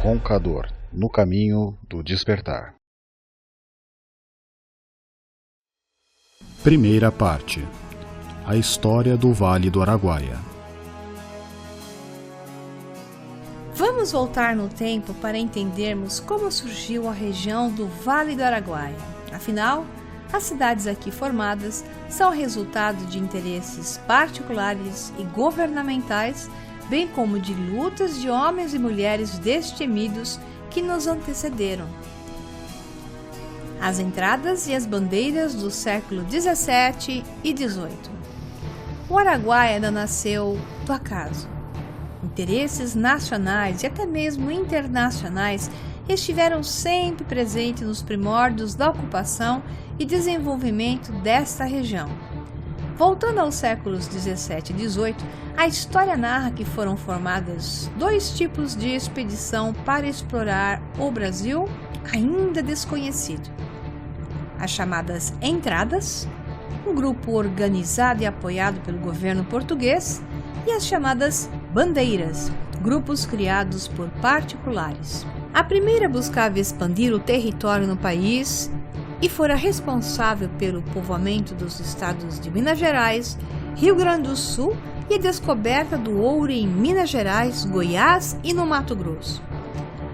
Roncador, no caminho do despertar. Primeira parte. A história do Vale do Araguaia. Vamos voltar no tempo para entendermos como surgiu a região do Vale do Araguaia. Afinal, as cidades aqui formadas são resultado de interesses particulares e governamentais, bem como de lutas de homens e mulheres destemidos que nos antecederam. As entradas e as bandeiras do século XVII e XVIII. O Araguaia não nasceu do acaso. Interesses nacionais e até mesmo internacionais estiveram sempre presentes nos primórdios da ocupação e desenvolvimento desta região. Voltando aos séculos 17 e 18, a história narra que foram formadas dois tipos de expedição para explorar o Brasil ainda desconhecido. As chamadas entradas, um grupo organizado e apoiado pelo governo português, e as chamadas bandeiras, grupos criados por particulares. A primeira buscava expandir o território no país e fora responsável pelo povoamento dos estados de Minas Gerais, Rio Grande do Sul e a descoberta do ouro em Minas Gerais, Goiás e no Mato Grosso.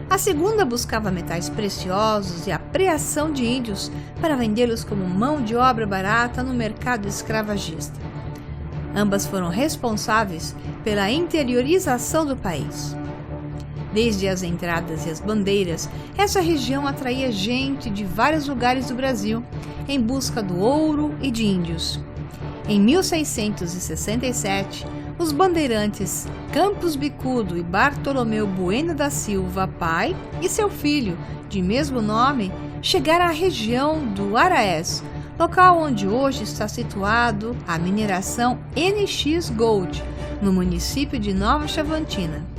A segunda buscava metais preciosos e a apreação de índios para vendê-los como mão de obra barata no mercado escravagista. Ambas foram responsáveis pela interiorização do país. Desde as entradas e as bandeiras, essa região atraía gente de vários lugares do Brasil em busca do ouro e de índios. Em 1667, os bandeirantes Campos Bicudo e Bartolomeu Bueno da Silva, pai, e seu filho, de mesmo nome, chegaram à região do Araés, local onde hoje está situado a mineração NX Gold, no município de Nova Chavantina.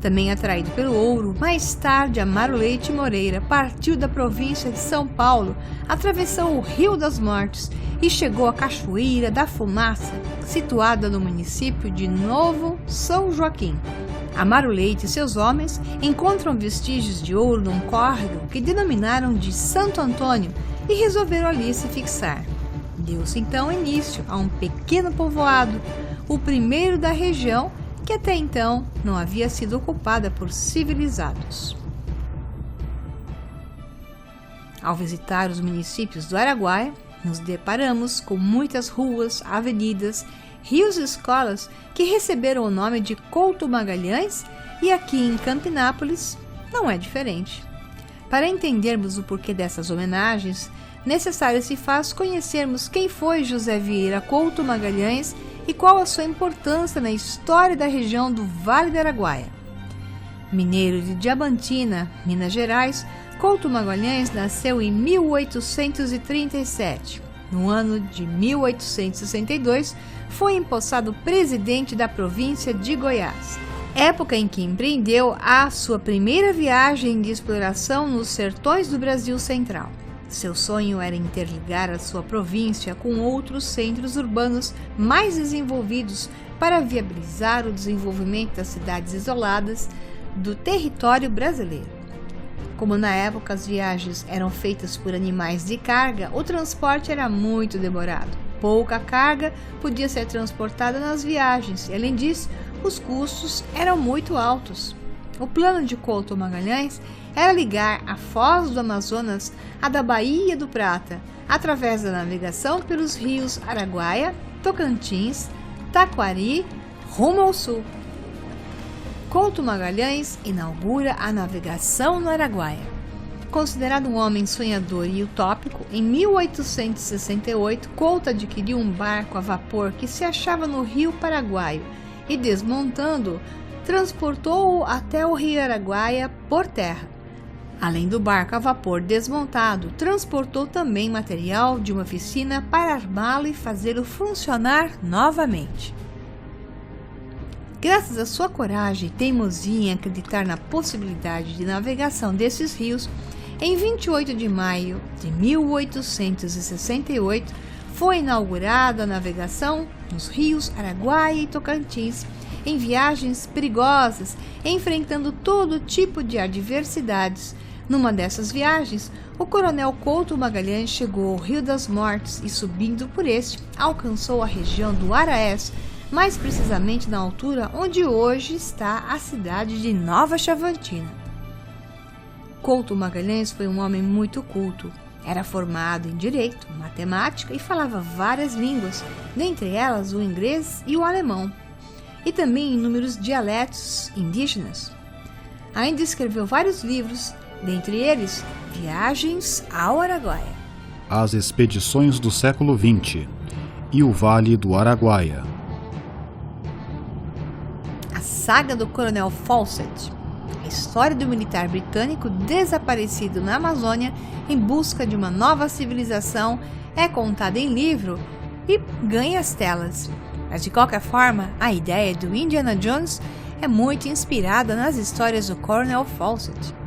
Também atraído pelo ouro, mais tarde Amaro Leite Moreira partiu da província de São Paulo, atravessou o Rio das Mortes e chegou à Cachoeira da Fumaça, situada no município de Novo São Joaquim. Amaro Leite e seus homens encontram vestígios de ouro num córrego que denominaram de Santo Antônio e resolveram ali se fixar. Deu-se então início a um pequeno povoado, o primeiro da região, que até então não havia sido ocupada por civilizados. Ao visitar os municípios do Araguaia, nos deparamos com muitas ruas, avenidas, rios e escolas que receberam o nome de Couto Magalhães, e aqui em Campinápolis não é diferente. Para entendermos o porquê dessas homenagens, necessário se faz conhecermos quem foi José Vieira Couto Magalhães e qual a sua importância na história da região do Vale do Araguaia. Mineiro de Diamantina, Minas Gerais, Couto Magalhães nasceu em 1837. No ano de 1862, foi empossado presidente da província de Goiás, época em que empreendeu a sua primeira viagem de exploração nos sertões do Brasil Central. Seu sonho era interligar a sua província com outros centros urbanos mais desenvolvidos para viabilizar o desenvolvimento das cidades isoladas do território brasileiro. Como na época as viagens eram feitas por animais de carga, o transporte era muito demorado. Pouca carga podia ser transportada nas viagens e, além disso, os custos eram muito altos. O plano de Couto Magalhães era ligar a Foz do Amazonas à da Baía do Prata, através da navegação pelos rios Araguaia, Tocantins, Taquari, rumo ao sul. Couto Magalhães inaugura a navegação no Araguaia. Considerado um homem sonhador e utópico, em 1868, Couto adquiriu um barco a vapor que se achava no Rio Paraguaio e, desmontando-o, transportou-o até o Rio Araguaia por terra. Além do barco a vapor desmontado, transportou também material de uma oficina para armá-lo e fazê-lo funcionar novamente. Graças à sua coragem e teimosia em acreditar na possibilidade de navegação desses rios, em 28 de maio de 1868, foi inaugurada a navegação nos rios Araguaia e Tocantins, em viagens perigosas, enfrentando todo tipo de adversidades. Numa dessas viagens, o coronel Couto Magalhães chegou ao Rio das Mortes e, subindo por este, alcançou a região do Araés, mais precisamente na altura onde hoje está a cidade de Nova Chavantina. Couto Magalhães foi um homem muito culto. Era formado em direito, matemática e falava várias línguas, dentre elas o inglês e o alemão, e também inúmeros dialetos indígenas. Ainda escreveu vários livros, dentre eles Viagens ao Araguaia, As Expedições do Século XX e o Vale do Araguaia, A Saga do Coronel Fawcett, a história do militar britânico desaparecido na Amazônia em busca de uma nova civilização, é contada em livro e ganha as telas. Mas de qualquer forma, a ideia do Indiana Jones é muito inspirada nas histórias do Coronel Fawcett.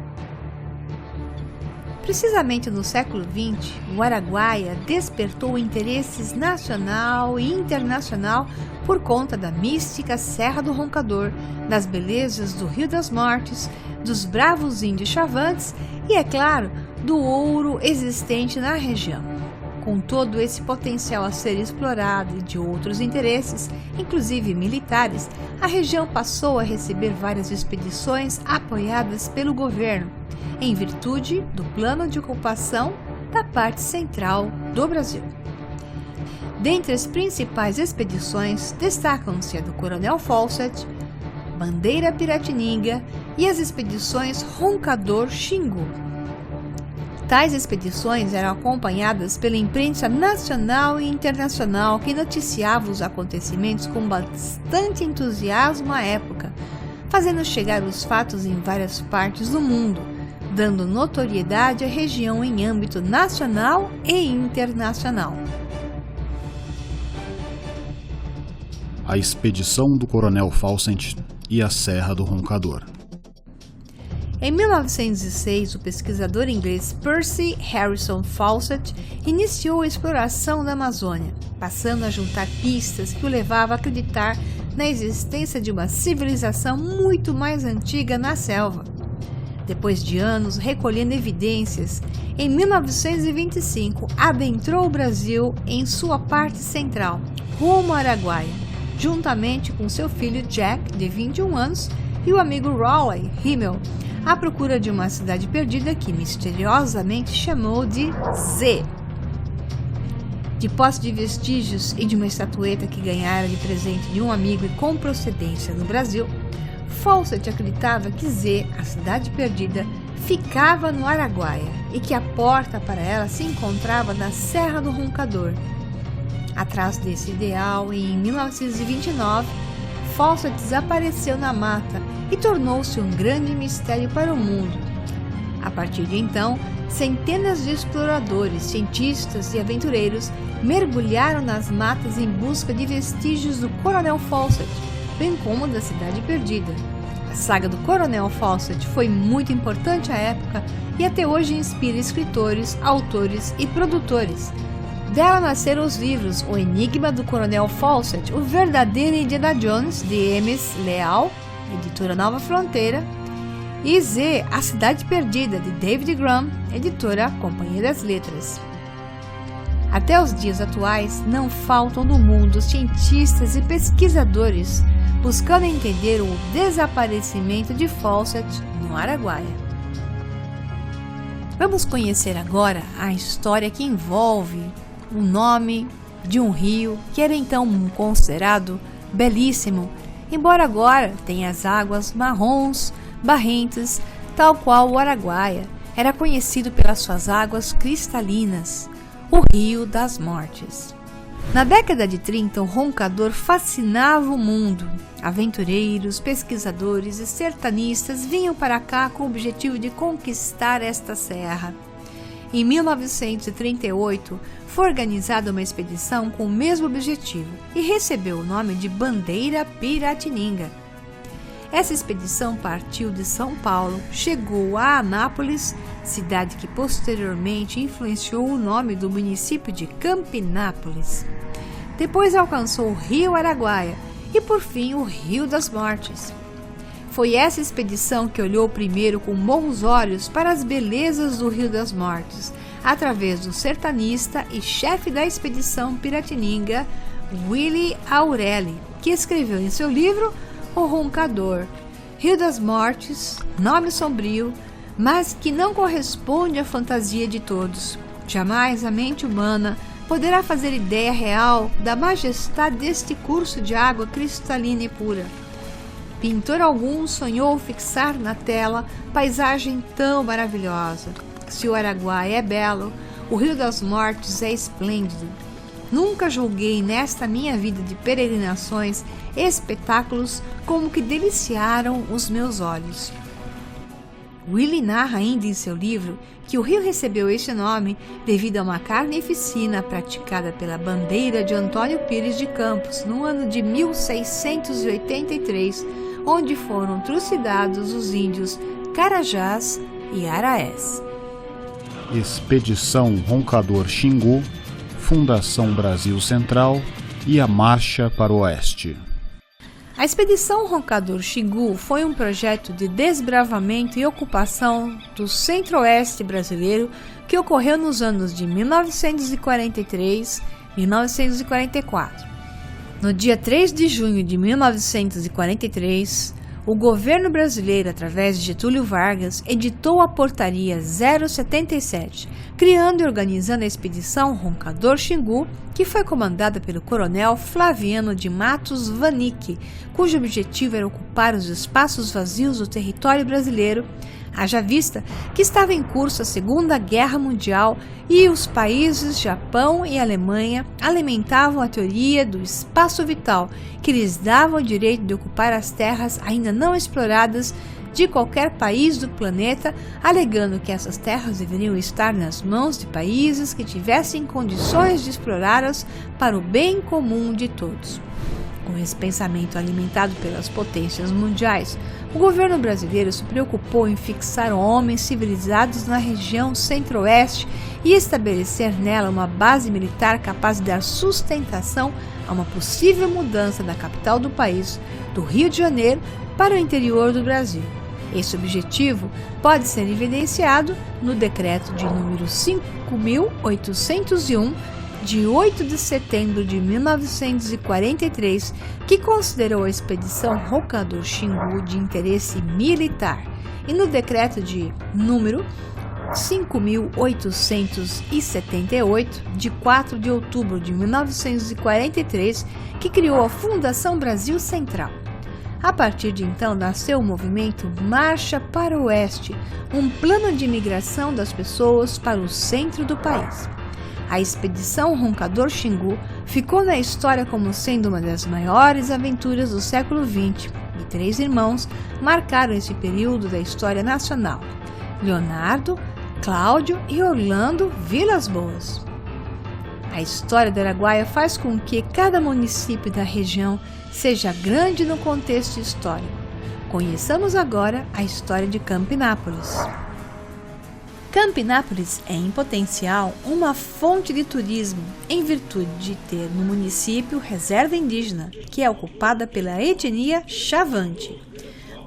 Precisamente no século XX, o Araguaia despertou interesses nacional e internacional por conta da mística Serra do Roncador, das belezas do Rio das Mortes, dos bravos índios chavantes e, é claro, do ouro existente na região. Com todo esse potencial a ser explorado e de outros interesses, inclusive militares, a região passou a receber várias expedições apoiadas pelo governo, em virtude do plano de ocupação da parte central do Brasil. Dentre as principais expedições, destacam-se a do Coronel Fawcett, Bandeira Piratininga e as expedições Roncador-Xingu. Tais expedições eram acompanhadas pela imprensa nacional e internacional, que noticiava os acontecimentos com bastante entusiasmo à época, fazendo chegar os fatos em várias partes do mundo, dando notoriedade à região em âmbito nacional e internacional. A Expedição do Coronel Fawcett e a Serra do Roncador. Em 1906, o pesquisador inglês Percy Harrison Fawcett iniciou a exploração da Amazônia, passando a juntar pistas que o levavam a acreditar na existência de uma civilização muito mais antiga na selva. Depois de anos recolhendo evidências, em 1925 adentrou o Brasil em sua parte central, rumo ao Araguaia, juntamente com seu filho Jack, de 21 anos, e o amigo Raleigh Himmel, à procura de uma cidade perdida que misteriosamente chamou de Z. De posse de vestígios e de uma estatueta que ganhara de presente de um amigo e com procedência no Brasil, Fawcett acreditava que Z, a cidade perdida, ficava no Araguaia e que a porta para ela se encontrava na Serra do Roncador. Atrás desse ideal, em 1929, Fawcett desapareceu na mata e tornou-se um grande mistério para o mundo. A partir de então, centenas de exploradores, cientistas e aventureiros mergulharam nas matas em busca de vestígios do Coronel Fawcett, bem como da cidade perdida. A saga do Coronel Fawcett foi muito importante à época e até hoje inspira escritores, autores e produtores. Dela nasceram os livros O Enigma do Coronel Fawcett, O Verdadeiro Indiana Jones, de M.S. Leal, editora Nova Fronteira, e Z, A Cidade Perdida, de David Graham, editora Companhia das Letras. Até os dias atuais, não faltam no mundo cientistas e pesquisadores buscando entender o desaparecimento de Fawcett no Araguaia. Vamos conhecer agora a história que envolve o nome de um rio que era então considerado belíssimo, embora agora tenha as águas marrons, barrentas, tal qual o Araguaia era conhecido pelas suas águas cristalinas, o Rio das Mortes. Na década de 30, o Roncador fascinava o mundo. Aventureiros, pesquisadores e sertanistas vinham para cá com o objetivo de conquistar esta serra. Em 1938, foi organizada uma expedição com o mesmo objetivo e recebeu o nome de Bandeira Piratininga. Essa expedição partiu de São Paulo, chegou a Anápolis, cidade que posteriormente influenciou o nome do município de Campinápolis. Depois alcançou o Rio Araguaia e por fim o Rio das Mortes. Foi essa expedição que olhou primeiro com bons olhos para as belezas do Rio das Mortes, através do sertanista e chefe da expedição Piratininga, Willy Aureli, que escreveu em seu livro O Roncador. Rio das Mortes, nome sombrio, mas que não corresponde à fantasia de todos. Jamais a mente humana poderá fazer ideia real da majestade deste curso de água cristalina e pura. Pintor algum sonhou fixar na tela paisagem tão maravilhosa. Se o Araguaia é belo, o Rio das Mortes é esplêndido. Nunca julguei nesta minha vida de peregrinações espetáculos como que deliciaram os meus olhos. Willy narra ainda em seu livro que o rio recebeu este nome devido a uma carnificina praticada pela bandeira de Antônio Pires de Campos no ano de 1683, onde foram trucidados os índios Carajás e Araés. Expedição Roncador Xingu, Fundação Brasil Central e a Marcha para o Oeste. A Expedição Roncador Xingu foi um projeto de desbravamento e ocupação do centro-oeste brasileiro que ocorreu nos anos de 1943 e 1944. No dia 3 de junho de 1943, o governo brasileiro, através de Getúlio Vargas, editou a Portaria 077, criando e organizando a Expedição Roncador Xingu, que foi comandada pelo coronel Flaviano de Matos Vanik, cujo objetivo era ocupar os espaços vazios do território brasileiro, haja vista que estava em curso a Segunda Guerra Mundial e os países Japão e Alemanha alimentavam a teoria do espaço vital, que lhes dava o direito de ocupar as terras ainda não exploradas de qualquer país do planeta, alegando que essas terras deveriam estar nas mãos de países que tivessem condições de explorá-las para o bem comum de todos. Com esse pensamento alimentado pelas potências mundiais, o governo brasileiro se preocupou em fixar homens civilizados na região centro-oeste e estabelecer nela uma base militar capaz de dar sustentação a uma possível mudança da capital do país, do Rio de Janeiro, para o interior do Brasil. Esse objetivo pode ser evidenciado no decreto de número 5.801, de 8 de setembro de 1943, que considerou a Expedição Roncador Xingu de interesse militar, e no decreto de número 5.878, de 4 de outubro de 1943, que criou a Fundação Brasil Central. A partir de então, nasceu o movimento Marcha para o Oeste, um plano de imigração das pessoas para o centro do país. A Expedição Roncador Xingu ficou na história como sendo uma das maiores aventuras do século XX, e 3 irmãos marcaram esse período da história nacional: Leonardo, Cláudio e Orlando Vilas Boas. A história do Araguaia faz com que cada município da região seja grande no contexto histórico. Conheçamos agora a história de Campinápolis. Campinápolis é, em potencial, uma fonte de turismo, em virtude de ter no município reserva indígena, que é ocupada pela etnia Chavante.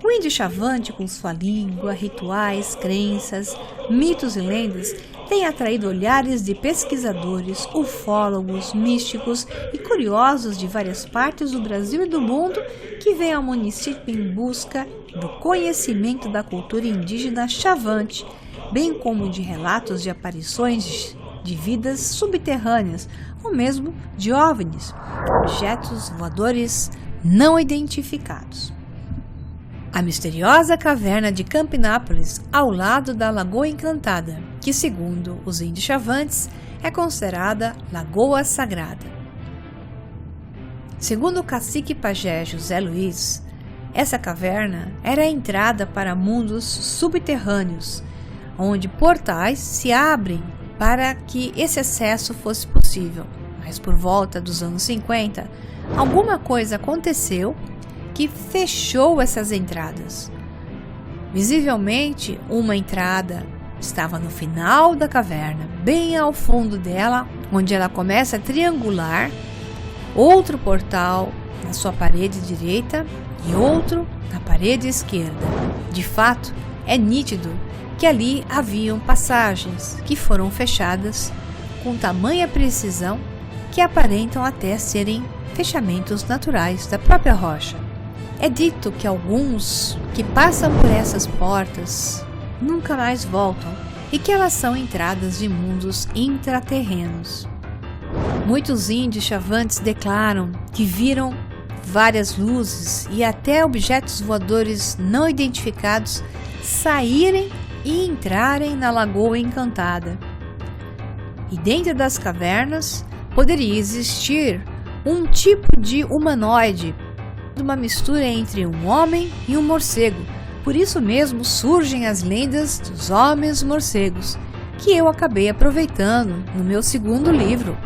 O índio Chavante, com sua língua, rituais, crenças, mitos e lendas, tem atraído olhares de pesquisadores, ufólogos, místicos e curiosos de várias partes do Brasil e do mundo que vêm ao município em busca do conhecimento da cultura indígena Chavante, bem como de relatos de aparições de vidas subterrâneas ou mesmo de OVNIs, objetos voadores não identificados. A misteriosa caverna de Campinápolis, ao lado da Lagoa Encantada, que, segundo os índios Chavantes, é considerada Lagoa Sagrada. Segundo o cacique pajé José Luiz, essa caverna era a entrada para mundos subterrâneos, onde portais se abrem para que esse acesso fosse possível. Mas por volta dos anos 50, alguma coisa aconteceu que fechou essas entradas. Visivelmente, uma entrada estava no final da caverna, bem ao fundo dela, onde ela começa a triangular. Outro portal na sua parede direita e outro na parede esquerda. De fato, é nítido que ali haviam passagens que foram fechadas com tamanha precisão que aparentam até serem fechamentos naturais da própria rocha. É dito que alguns que passam por essas portas nunca mais voltam e que elas são entradas de mundos intraterrenos. Muitos índios chavantes declaram que viram várias luzes e até objetos voadores não identificados saírem e entrarem na Lagoa Encantada. E dentro das cavernas poderia existir um tipo de humanoide, uma mistura entre um homem e um morcego. Por isso mesmo surgem as lendas dos homens morcegos, que eu acabei aproveitando no meu segundo livro,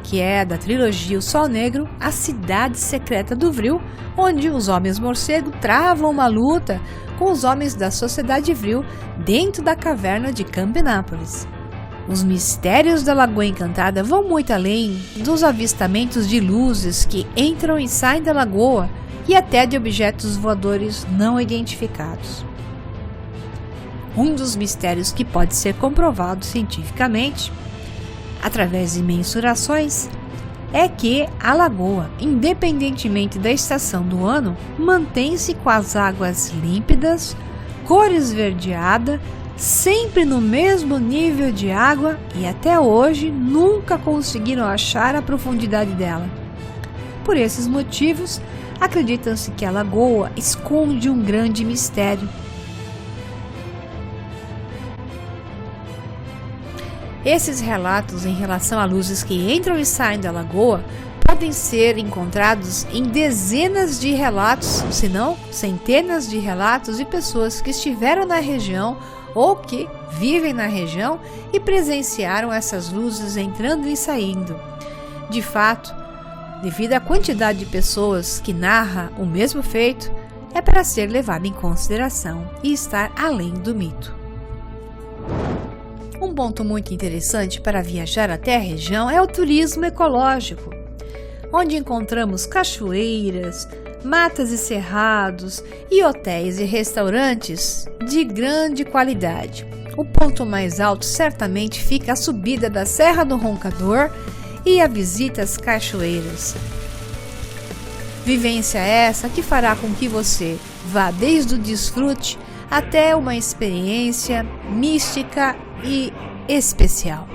que é da trilogia O Sol Negro, A Cidade Secreta do Vril, onde os homens morcego travam uma luta com os homens da Sociedade Vril dentro da caverna de Campinápolis. Os mistérios da Lagoa Encantada vão muito além dos avistamentos de luzes que entram e saem da lagoa e até de objetos voadores não identificados. Um dos mistérios que pode ser comprovado cientificamente, através de mensurações, é que a lagoa, independentemente da estação do ano, mantém-se com as águas límpidas, cor esverdeada, sempre no mesmo nível de água e até hoje nunca conseguiram achar a profundidade dela. Por esses motivos, acredita-se que a lagoa esconde um grande mistério. Esses relatos em relação a luzes que entram e saem da lagoa podem ser encontrados em dezenas de relatos, se não centenas de relatos de pessoas que estiveram na região ou que vivem na região e presenciaram essas luzes entrando e saindo. De fato, devido à quantidade de pessoas que narra o mesmo feito, é para ser levado em consideração e estar além do mito. Um ponto muito interessante para viajar até a região é o turismo ecológico, onde encontramos cachoeiras, matas e cerrados e hotéis e restaurantes de grande qualidade. O ponto mais alto certamente fica a subida da Serra do Roncador e a visita às cachoeiras. Vivência essa que fará com que você vá desde o desfrute até uma experiência mística e especial.